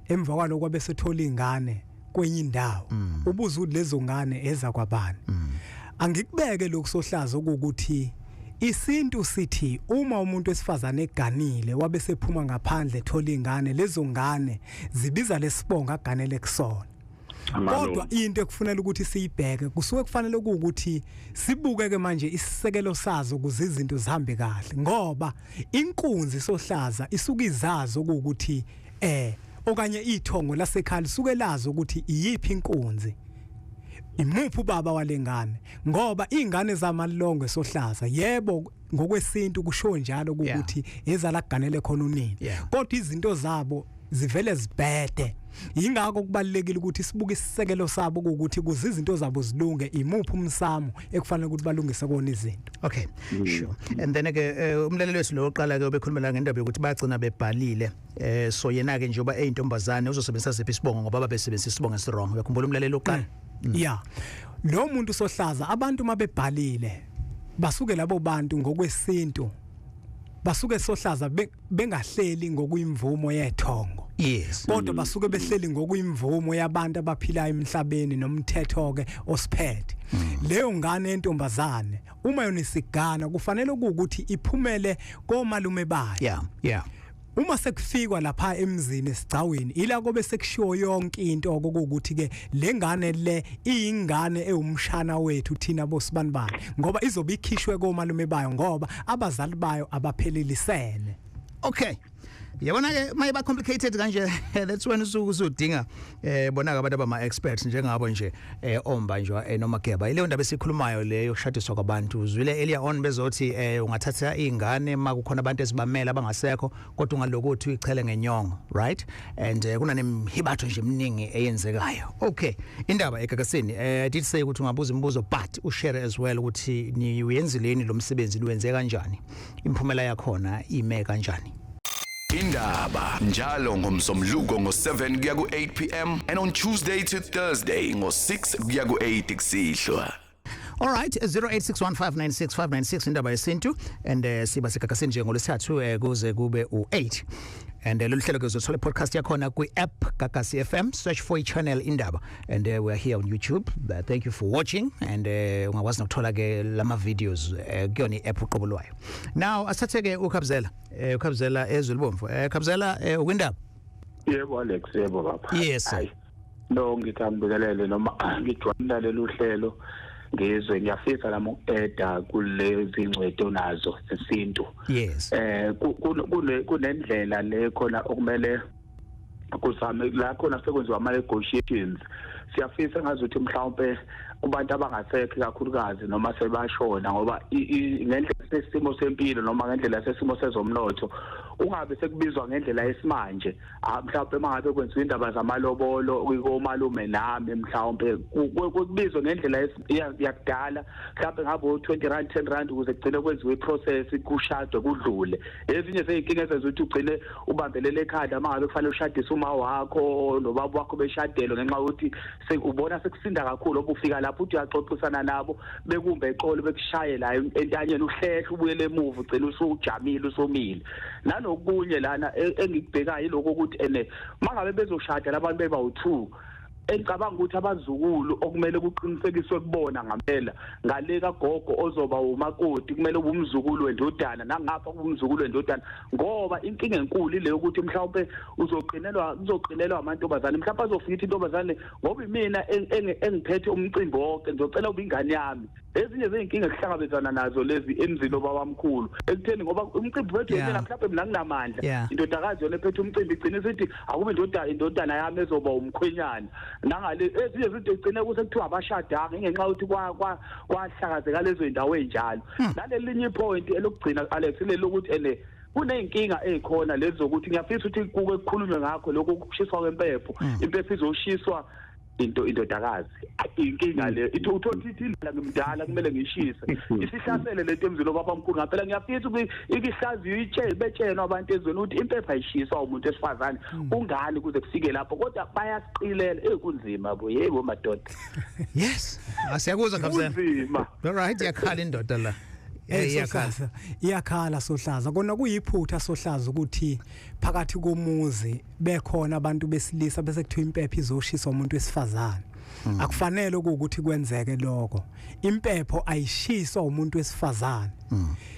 emva kwalokho kwabe sethola izingane kwenye indawo. Ubuza ukuthi lezo ngane eza kwabani. Angikubeke lokusohlaza ukuthi isintu sithi uma umuntu wesifazane eganile wabe sephuma ngaphandle ethola izingane, lezo ngane zibiza lesibonga aganele kusona. Kodwa into ekufanele ukuthi siyibheke kusuke kufanele ukuthi sibukeke manje isisekelo sazo ukuze izinto zihambe kahle, ngoba inkunzi sohlaza isuke izazi ukuthi okanye ithongo lasekhaya suke lazo ukuthi iyiphi inkunzi, imuphi ubaba walengane, ngoba izingane zamalongo sohlaza yebo ngokwesintu kusho njalo ukuthi ezalaganele khona unini, kodwa izinto zabo zivele zibhede. Yingakho kubalekile ukuthi sibuke isisekelo sabo ukuthi kuze izinto zabo zilunge, imuphi umsamo ekufanele ukuthi balungise kona izinto. Okay, sure. And then ke umlaleli wethu lo oqala ke obekhulumela ngendaba yokuthi bagcina bebhalile so yena ke njengoba eyintombazane uzosebenzisa ziphi isibongo ngoba babesebenzisa isibongo esirong. Uyakhumbula umlaleli oqala? Lo muntu sohlaza abantu mabebhalile basuke labo bantu ngokwesintu basuke sohlaza bengahleli ngokuyimvumo yethongo. Kodwa basuke behleli ngokuyimvumo yabantu abaphilayo emhlabeni nomthetho ke osiphethe. Leyo ngane entombazane uma yonisigana kufanele ukuthi iphumele komalume bayo. Uma sekufikwa lapha emzini esigcaweni ila kobe sekushiwo yonke into ukuthi ke lengane le iyingane ewumshana wethu thina bosibanibani, ngoba izobe ikhishwe komalume bayo ngoba abazali bayo abaphelelisene. Okay. yabona ke mayiba complicated kanje that's when usudinga bona ke abantu abama experts njengabo nje ombanjwa noma geba ile ndaba esikhulumayo leyo yokushadiswa kwabantu uzwile earlier on bezothi ungathatha ingane makukhona abantu esibamela abangasekho kodwa ungalokuthi uyichele ngenyongo right and kunanemhibatho nje eminingi eyenzekayo okay indaba eGagasini did say ukuthi ungabuza imibuzo but ushare as well ukuthi ni uyenzileni lo msebenzi luwenze kanjani imphumela yakhona ime kanjani Indaba njalo ngomsomluko ngo7 kuya ku8 pm and on Tuesday to Thursday ngo6 kuya ku8 kusihlwa. All right 0861596596 IndabaYeSintu and siba seGagasini nje ngolesithathu kuze kube u8 and lolu hlelo ke uzothola podcast yakhona kwi-app Gagasi FM search for channel Indaba and we are here on YouTube thank you for watching and ungakwazi nokuthola ke lama videos kuyona i-app uqobolwayo now asathe ke ukhabzela ezulibomvu khabzela ukwindaba yebo Alex yebo baba yes sir. No ngithambekelele noma ngijwayela lolu hlelo ngizwe ngiyafisa nami ukeda kulezi ingcwedo nazo sesintu yes kunendlela le khona okumele kuzame la khona sekwenziwa ama negotiations siyafisa ngazuthi mhlawumbe kubantu abangasekho kakhulukazi noma sebashona ngoba ngendlela sesimo sempilo noma ngendlela sesimo sezomnotho ungabe sekubizwa ngendlela yesimanje mhlawumbe mangabe kwenziwa indaba zamalobolo komalume nami mhlawumbe kubizwa ngendlela yakudala mhlawumbe ngabe u20 rand 10 rand ukuze kugcine kwenziwe iprocess kushadwe kudlule ezinye zezinkinga ezenzuthi ugcine ubambelele ekhanda mangabe kufanele ushadise uma wakho nobaba wakho beshadelo ngenxa ukuthi ubona sekusinda kakhulu obufika lapho uthi uyaxoxisana nabo bekumbe eqolo bekushaye la entanyeni uhlehla ubuyele emuva ugcina usujamile usomile nanokunye lana engikubhekayo lokho ukuthi mangabe bezoshada labantu beba u2 engicabanga ukuthi abazukulu okumele kuqinisekiswe kubona ngempela ngale kagogo ozoba umakoti kumele ube umzukulu wendodana nangapha umzukulu wendodana ngoba inkinga enkulu ile ukuthi mhlawumbe uzoqinelwa amantombazane mhlawumbe azofika intombazane ngoba mina engiphethe umcimbi wonke ngizocela ube ingane yami ezinye zezinkinga esihlangabezana nazo lezi emzini obabamkhulu ekutheni ngoba umcimbi wethu yena mhlawumbe mina nginamandla indodakazi yona ephethe umcimbi igcine sithi akube indodana yami ezoba umkhwenyana nangale ezinye izinto egcine kusekuthiwa abashadanga ngenxa ukuthi kwahlakazeka lezo indawo enjalo nalelinye point elokugcina Alex lelokuthi kuneyinkinga ezikhona lezi zokuthi ngiyafisa ukuthi kuke kukhulunywe ngakho lokho kushiswa kwempepho impepho izoshiswa indodakazi inkinga le uthothi indlela ngimdala kumele ngishise isihlasele lento emzini obabamkhulu ngaphela ngiyafisa ukuthi ikihlaziyo betshena abantu ezweni ukuthi impepho ayishiswa umuntu esifazane kungani kuze kufike lapho kodwa bayasiqilela kunzima bo yebo madoda yes asiyakuzwa kabzela all right yakhala indoda la iyakhala Sohlaza kona kuyiphutha Sohlaza ukuthi phakathi komuzi bekhona abantu besilisa bese kuthiwa impepho izoshiswa umuntu wesifazane akufanele ukuthi kwenzeke lokho impepho ayishiswa umuntu wesifazane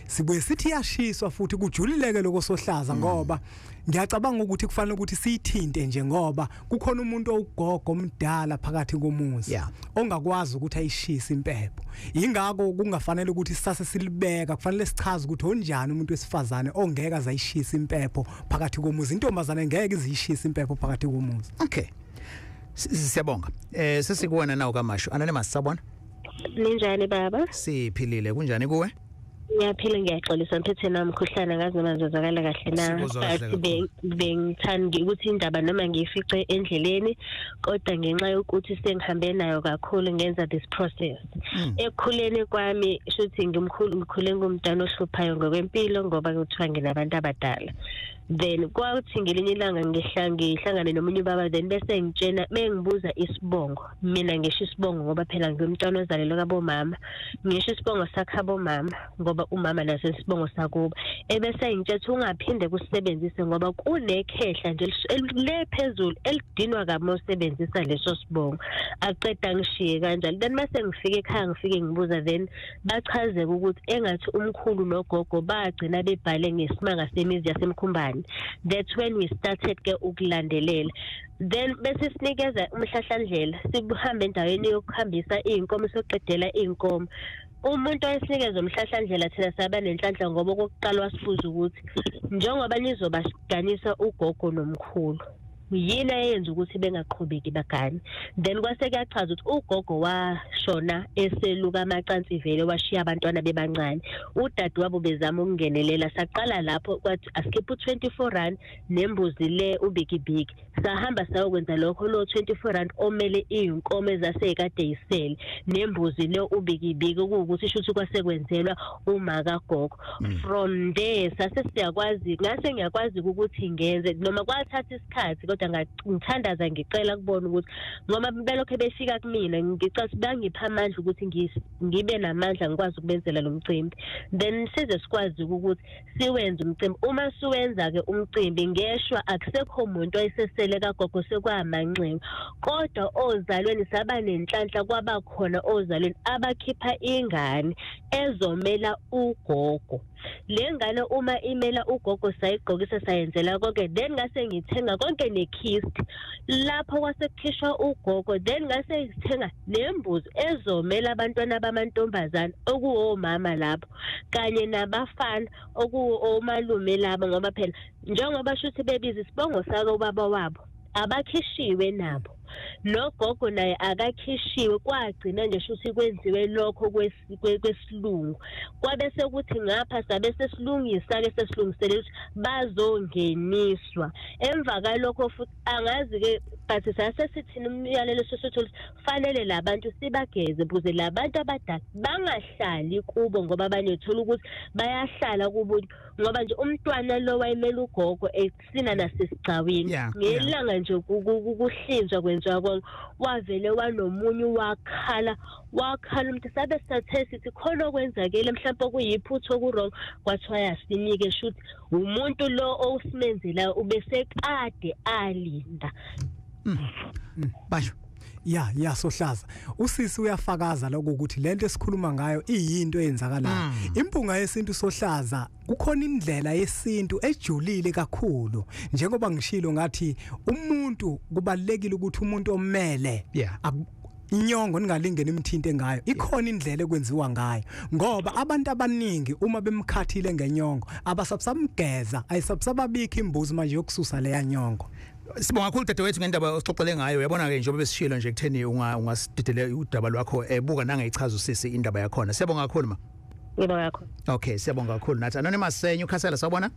sibuye sithi yashiswa futhi kujulileke lokho Sohlaza ngoba ngiyacabanga ukuthi kufanele ukuthi siyithinte nje ngoba kukhona umuntu ogogo omdala phakathi komuzi ongakwazi ukuthi ayishise impepho ingakho kungafanele ukuthi sase silibeka kufanele sichaze ukuthi onjani umuntu wesifazane ongeke azayishisa impepho phakathi komuzi intombazane ngeke izishisa impepho phakathi komuzi okay siyabonga sesikuwena nawo kaMasho anonymous sabona ninjani baba siphilile kunjani kuwe ngiyaphila ngiyaxolisa mphethe nami umkhuhlane ngazi noma ngizozakala kahle na bengithanda ukuthi indaba noma ngiyifice endleleni kodwa ngenxa yokuthi sengihambe nayo kakhulu ngenza this process ekukhuleni kwami shuthi ngikhule ngumntana ohluphayo ngokwempilo ngoba kuthiwa nginabantu abadala then kwathi ngelinye ilanga ngihlangane nomunye baba then bese ngitshena bengibuza isibongo mina ngisho isibongo ngoba phela ngumntwana ozalelwe kabomama ngisho isibongo sakhabo mama ngoba umama naso isibongo sakuba ebese ngitshethe ungaphinde kusebenzise ngoba kunekhehla nje lephezulu elidinwa kami usebenzisa leso sibongo aqeda ngishiye kanjalo then mase ngifike ekhaya ngifike ngibuza then bachazeke ukuthi engathi umkhulu nogogo bagcina bebhale ngesimanga semizi yasemkhumbani that's when we started ke ukulandelela then bese sinikeza umhlahlandlela sibuhambe endaweni yokuhambisa izinkomo soqedela izinkomo umuntu oyesinikeza umhlahlandlela thina saba nenhlanhla ngoba okokuqala wasibuza ukuthi njengoba nizobasiganisa ugogo nomkhulu yini ayenza ukuthi bengaqhubeki bagane. Then kwase kuyachaza ukuthi ugogo washona eseluka amacansi vele washiya abantwana bebancane. Udade wabo bezama ukungenelela saqala lapho kwathi askipha u24 nembuzi le ubikibiki. Sahamba sayokwenza lokho lo 24 omele inkomo ezaseyikade yisele nembuzi le ubikibiki ukuthi isho ukuthi kwasekwenzelwa uma kagogo. From there sase siyakwazi ngase ngiyakwazi ukuthi ngenze noma kwathatha isikhathi kodwa ngithandaza ngicela kubona ukuthi ngoba belokho befika kumina ngicela bangipha amandla ukuthi ngibe namandla ngikwazi ukubenzela lo mcimbi. Then size sikwazi ukuthi siwenze umcimbi. Uma siwenza ke umcimbi ngeshwa akusekho umuntu oyisesele kagogo sekwamanxewa kodwa ozalweni saba nenhlanhla kwabakhona ozalweni abakhipha ingane ezomela ugogo. Le ngane uma imela ugogo sayigqokisa sayenzela konke then ngase ngithenga konke nekist lapho kwasekukhishwa ugogo then ngase ngithenga nembuzi ezomela abantwana bamantombazana okuwomama lapho kanye nabafana okuwomalume labo ngoba phela njengoba shuthi bebiza isibongo salo baba wabo abakhishiwe nabo nogogo naye akakhishiwe kwagcina nje shuthi kwenziwe lokho kwesilungu kwabe sekuthi ngapha sabe sesilungisa ke sesilungisele ukuthi bazongeniswa emva kalokho futhi angazi ke but sasesithina umyalelo sesithola fanele labantu sibageze ukuze labantu abadala bangahlali kubo ngoba abanye uthola ukuthi bayahlala kubo ngoba nje umntwana lo wayemela ugogo eksina nasesigcawini ngelanga nje ukuhlinzwa kwenziwa konke wavele wanomunye wakhala umuntu sabe sathe sithi khona okwenzakile mhlawumbe kuyiphutho okurong kwathiwa yasinike shuthi umuntu lo osimenzela ubesekade alinda. Basho ya sohlaza usisi uyafakaza lokho ukuthi lento esikhuluma ngayo iyinto eyenzakalayo. Impunga yesintu sohlaza kukhona indlela yesintu ejulile kakhulu njengoba ngishilo ngathi umuntu kubalekile ukuthi umuntu omele inyongo ningalingena imithinte ngayo ikhona indlela ekwenziwa ngayo ngoba abantu abaningi uma bemkhathile ngenyongo abasamgeza ayisababikho imbuzi manje yokususa leya nyongo. Sibonga kakhulu dadewethu ngendaba osixoxele ngayo uyabona ke njengoba besishilo nje kutheni ungasididele udaba lwakho buka nangayichaza usisi indaba yakhona. Siyabonga kakhulu ma. Yebo yakho. Okay siyabonga kakhulu nathi Anonymous Nyukhasela sawubona?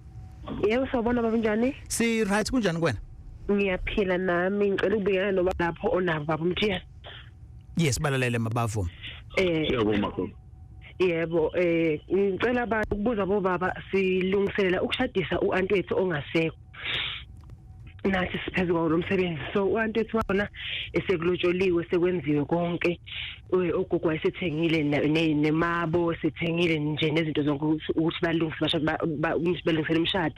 Yebo sawubona baba njani? Si right kunjani kuwena? Ngiyaphila nami ngicela ukubikana noba lapho onabo baba Mthiyane. Yes balalele mabavu. Siyabonga kakhulu. Yebo ngicela ukubuza bo baba silungiselela ukushadisa uanti wethu ongasekho. Nathi siphezulu kwawo lomsebenzi so uanti wethu wona esekulotsholiwe sekwenziwe konke ogogo wayesethengile nemabo sethengile nje nezinto zonke ukuthi balungise balungisele umshado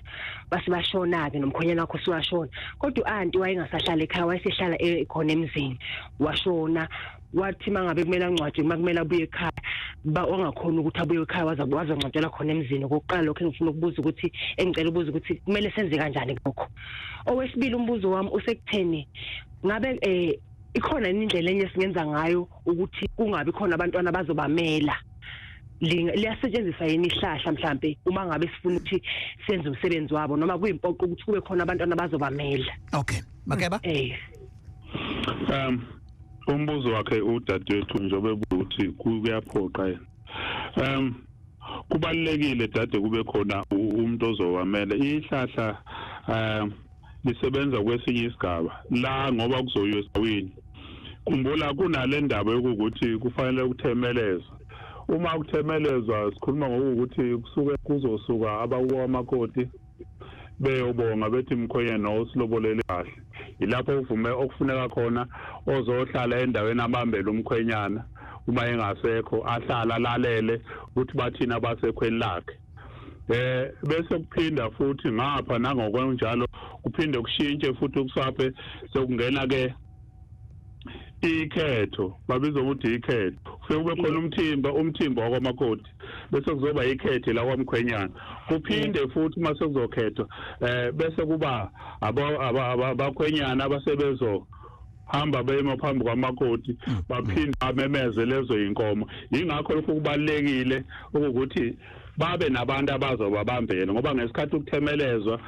base bashona ke nomkhonyana wakho siwashona kodwa uanti wayengasahlala ekhaya wayesehlala khona emzini washona wathi mangabe kumele ancwadi makumele abuye ekhaya ongakhona ukuthi abuye ekhaya wazoncwatshela khona emzini okokuqala lokho engifuna ukubuza ukuthi engicela ukubuza ukuthi kumele senze kanjani lokho. Owesibili umbuzo wami usekutheni ngabe ikhona indlela enye singenza ngayo ukuthi kungabi khona abantwana abazobamela liyasetshenziswa yini ihlahla mhlambe uma ngabe sifuna ukuthi senze umsebenzi wabo noma kuyimpoqo ukuthi kube khona abantwana abazobamela. Okay Makeba. Umbuzo wakhe udadewethu njobe ukuthi kuyaphoqa yena. Kubalekile dade kube khona umuntu ozowamela ihlahla lisebenza kwesinye isigaba la ngoba kuzoyiwe esawini. Kumbula kunale ndaba yokuthi kufanele ukuthemelezwa. Uma ukuthemelezwa sikhuluma ngokuthi kusuke kuzosuka abawamakoti beyobonga bethi mkhonyana osilobolele kahle. Ilapho uvume okufuneka khona ozohlala endaweni abambele umkhwenyana uma engasekho ahlala lalele ukuthi bathina basekhweni lakhe. Bese kuphinda futhi ngapha nangokwenjalo kuphinde kushintshe futhi ukusaphe sokungena ke ikhetho babiza ukuthi ikhetho ufike khona umthimba wakwamakoti bese kuzoba ikhethe la kwamkhwenyana kuphinde futhi mase kuzokhethwa bese kuba abakhwenyana abasebenzo hamba bema phambi kwamakoti baphinda bamemeze lezo inkomo. Ingakho lokhu kubalekile ukuthi babe nabantu abazobabambela ngoba ngesikhathi ukuthemelezwa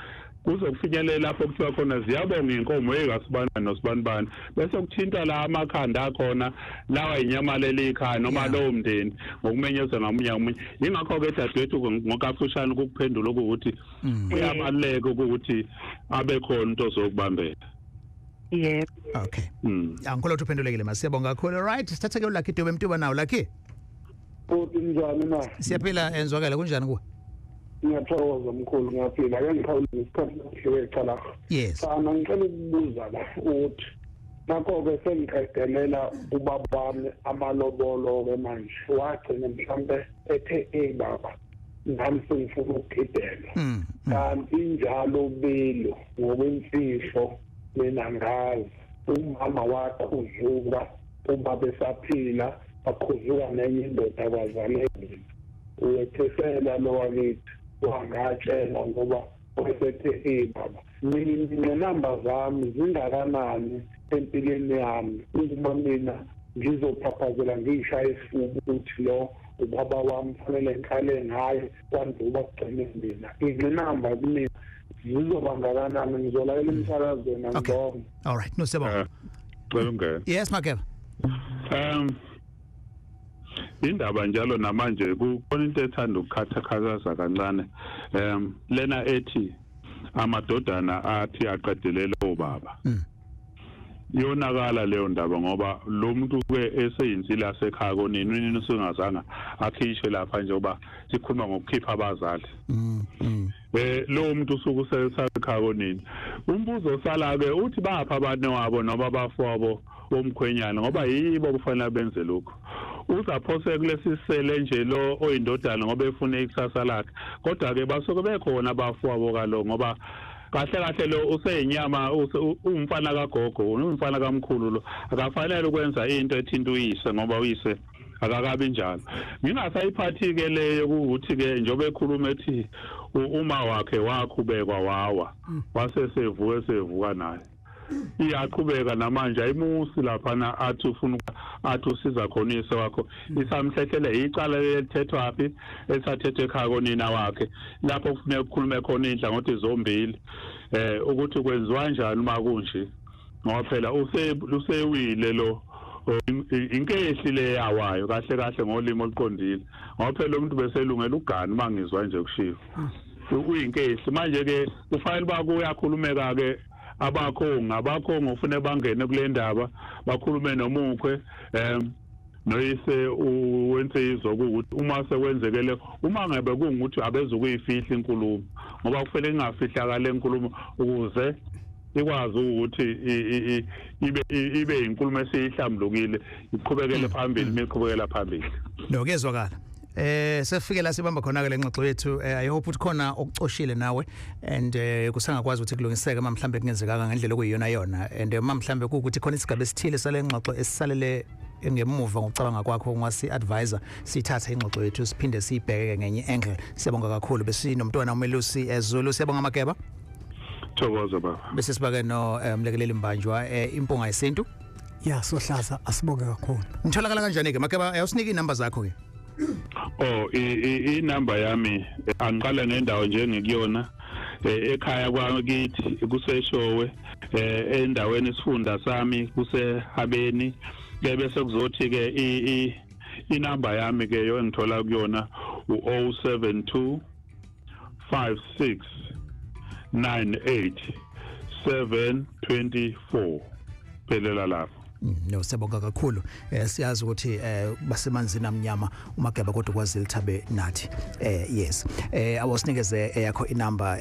kuzokufinyelela lapho kuthiwa khona ziyabonga inkomo ey'kasibani nosibani bese kuthinta la amakhanda akhona lawa inyamalelo ekhaya noma lowo mndeni ngokumenyezwa ngamunye. Yingakho-ke dadewethu ngokafushane ukuphendula ukuthi kuyabaluleka ukuthi abe khona into zokubambela. Yep. Okay. Angikholwa ukuthi uphendulekile masiyabonga kakhulu. Right, sithathe-ke uLucky Dube Mtuba nawo. Lucky. Kunjani na? Siyaphila enzwakala kunjani kuwe? Ngiyathokoza mkhulu ngiyaphila ake ngikhawulile isikhathi sokuhleka yes sana ngicela ukubuza la ukuthi nakho-ke sengiqedelela ubaba wami amalobolo-ke manje wagcina mhlawumbe ethe baba nami sengifuna ukugidela kanti njalo belo ngokwemfihlo mina ngazi umama wakhuzuka uma besaphila akhuzuka nenye indoda abazali uyethesela lo wakithi wangatshela ngoba osethe baba mina namba zami zingakanani empilweni yami uma mina ngizophaphazela ngishaya isifuba ukuthi lo ubaba wami fanele ngikhale ngaye kwanduba kugcine mina izinamba kumina zizoba ngakanani ngizolalela emsakazweni ngibonga. All right, no sebo. Yes Makeba. Indaba njalo namanje kukhona into ethanda ukukhathakhaza kancane lena ethi amadodana athi aqedelela obaba yonakala leyo ndaba ngoba lo muntu ke eseyinsila yasekhaya konini usengazanga akhishwe lapha njengoba sikhuluma ngokukhipha abazali lo muntu usuku sesekhaya konini umbuzo osala ke uthi bapha abane wabo noma bafowabo bomkhwenyana ngoba yibo kufanele benze lokho uzaphose kulesi sele nje lo oyindodana ngoba efuna ikusasa lakhe kodwa ke basuke bekhona abafowabo kalo ngoba kahle lo useyinyama umfana kagogo umfana kamkhulu lo akafanele ukwenza into ethinta uyise ngoba uyise akakabi njalo. Ngingasayiphathi ke leyo ukuthi ke njobe ekhuluma ethi uma wakhe wakhubekwa wawa wasesevuka naye iyaqhubeka namanje ayimusi laphana athi ufuna athi usiza khona uyise wakho isamhlehlele icala lethethwa phi esathethwe ekhaya konina wakhe lapho kufuneka ukukhulume khona inhlangothi zombili ukuthi kwenziwa kanjani uma kunje ngoba phela usewile lo inkehli le yawayo kahle ngolimo oluqondile ngoba phela umuntu beselungela ugani mangizwa nje kushiwo uyinkehli manje ke kufanele bakuyakhulumeka ke abakho ngofune bangene kule ndaba bakhulume nomukhwe noyise uwenze izokuthi uma sekwenzekele uma ngabe kungukuthi abezukuyifihla inkulumo ngoba kufanele ingafihlakala inkulumo ukuze ikwazi ukuthi ibe inkulumo esihlambulukile iqhubekele phambili miqhubekela phambili nokezwakala. Sefike la sibamba khona ke lengxoxo yethu. I hope ukuthi khona okucoshile nawe and kusangakwazi ukuthi kulungiseke mhlawumbe kungenzekanga ngendlela okuyiyona and mhlawumbe ukuthi khona isigaba esithile sale ngxoxo esisalele ngemuva ngokucabanga kwakho ungasi advisor sithatha ingxoxo yethu siphinde siyibheke ngenye angle. Siyabonga kakhulu besinomntwana uMelusi eZulu. Siyabonga Makeba. Thokoza baba. Bese sibake no mlekeleli mbanjwa impunga yesintu. Ya sohlaza asibonge kakhulu. Ngitholakala kanjani ke Makeba ayusinike inamba zakho ke? Inamba yami angiqala ngendawo nje ngikuyona ekhaya kwakithi kuseshowe endaweni isifunda sami kusehabeni ke bese kuzothi ke inamba yami ke yo engithola kuyona u072 56 98 724 phelela lapho. No sebonga kakhulu. Siyazi ukuthi basemanzini amnyama uMageba kodwa kwazi lithabe nathi. Yes. Awosinikeze yakho inamba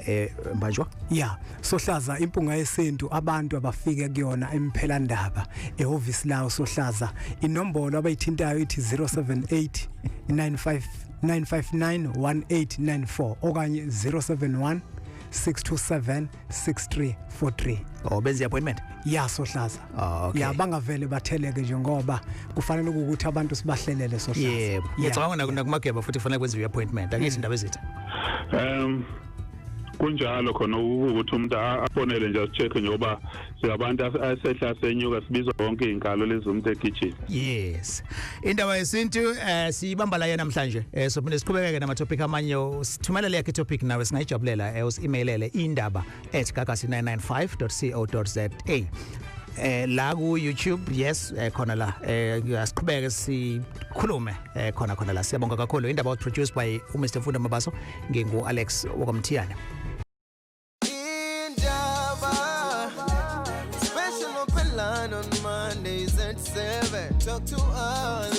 mbanjwa? Yeah, sohlaza impunga yesintu abantu abafike kuyona emphelandaba ehhovisi lawo sohlaza inombolo abayithintayo ithi 078 959 1894 okanye 071 627 6343. Benzi appointment? Ya sohlaza. Okay. Ya bangavele batheleke nje ngoba kufanele ukuthi abantu sibahlelele sohlaza. Yebo. Ngicabanga nakuMageba futhi kufanele kwenziwe appointment. Angithi indaba ezitha. kunjalo khona ukuthi umuntu afonele nje asicheck njoba siyabantu asehla senyuka sibiza wonke inkalo lezi umuntu egijini. Yes. Indaba yesintu sibamba la namhlanje. Sophinde siqhubeke nama topic amanye sithumela le yakhe topic nawe singayijabulela usi-emailele indaba@gaga995.co.za. La ku YouTube yes khona la asiqhubeke sikhulume khona la siyabonga kakhulu. Indaba was produced by Mr. Funda Mabaso ngingu Alex Mthiyane. Special open line on Mondays at 7. Talk to us.